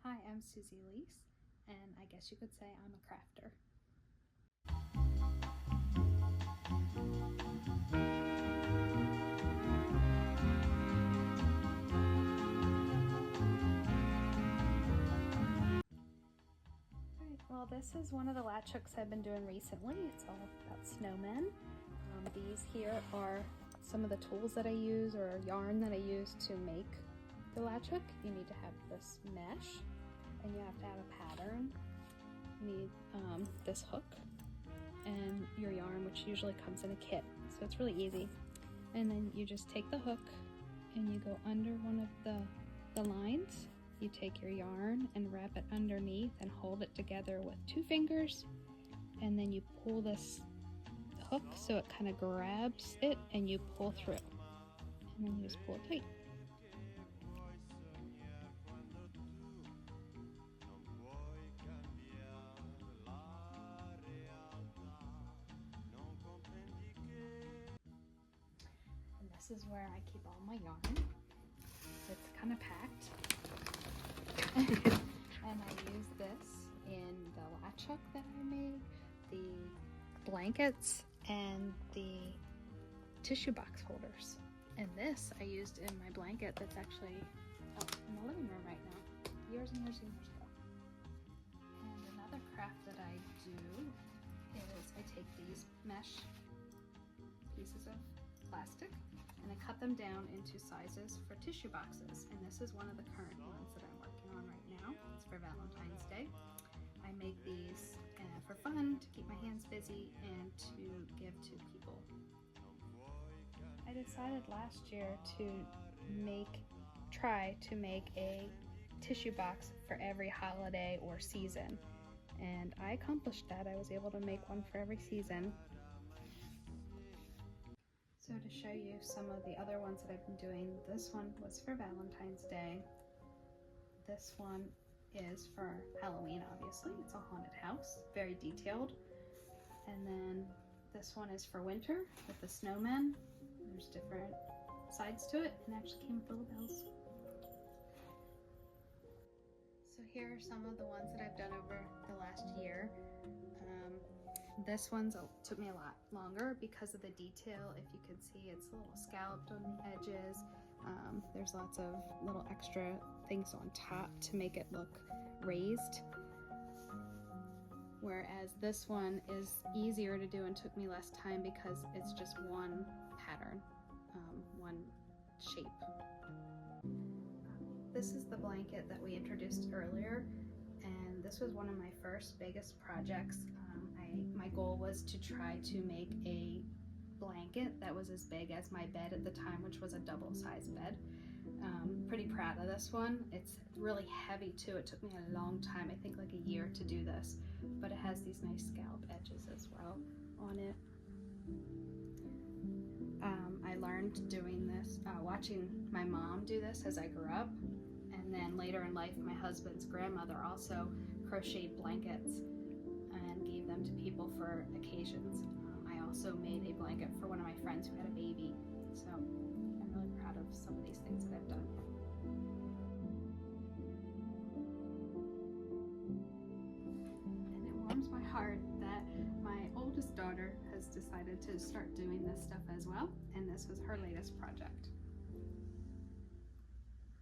Hi, I'm Susie Leese, and I guess you could say I'm a crafter. Alright, well, this is one of the latch hooks I've been doing recently. It's all about snowmen. These here are some of the tools that I use, or yarn that I use to make the latch hook. You need to have this mesh, and you have to have a pattern. You need this hook and your yarn, which usually comes in a kit, so it's really easy. And then you just take the hook and you go under one of the lines. You take your yarn and wrap it underneath and hold it together with 2 fingers, and then you pull this hook so it kind of grabs it, and you pull through, and then you just pull it tight. And this is where I keep all my yarn. It's kind of packed. And I use this in the latch hook that I made, the blankets, and the tissue box holders. And this I used in my blanket that's actually in the living room right now, years and years and years ago. And another craft that I do is I take these mesh pieces of plastic and I cut them down into sizes for tissue boxes, and this is one of the current ones that I'm working on right now. It's for Valentine's Day. I make these for fun, to keep my hands busy and to give to people. I decided last year to try to make a tissue box for every holiday or season, and I accomplished that. I was able to make one for every season. So to show you some of the other ones that I've been doing, this one was for Valentine's Day. This one is for Halloween, obviously. It's a haunted house, very detailed. And then this one is for winter with the snowmen. There's different sides to it, and actually came with little bells. So here are some of the ones that I've done over the last year. This one took me a lot longer because of the detail. If you can see, it's a little scalloped on the edges. There's lots of little extra things on top to make it look raised. Whereas this one is easier to do and took me less time because it's just one pattern, one shape. This is the blanket that we introduced earlier, and this was one of my first biggest projects. My goal was to try to make a blanket that was as big as my bed at the time, which was a double-sized bed. Pretty proud of this one. It's really heavy too. It took me a long time, I think like a year to do this, but it has these nice scallop edges as well on it. I learned doing this, watching my mom do this as I grew up, and then later in life my husband's grandmother also crocheted blankets and gave them to people for occasions. I also made a blanket for one of my friends who had a baby, so I'm really proud of some of these things that I've done. And it warms my heart that my oldest daughter has decided to start doing this stuff as well, and this was her latest project.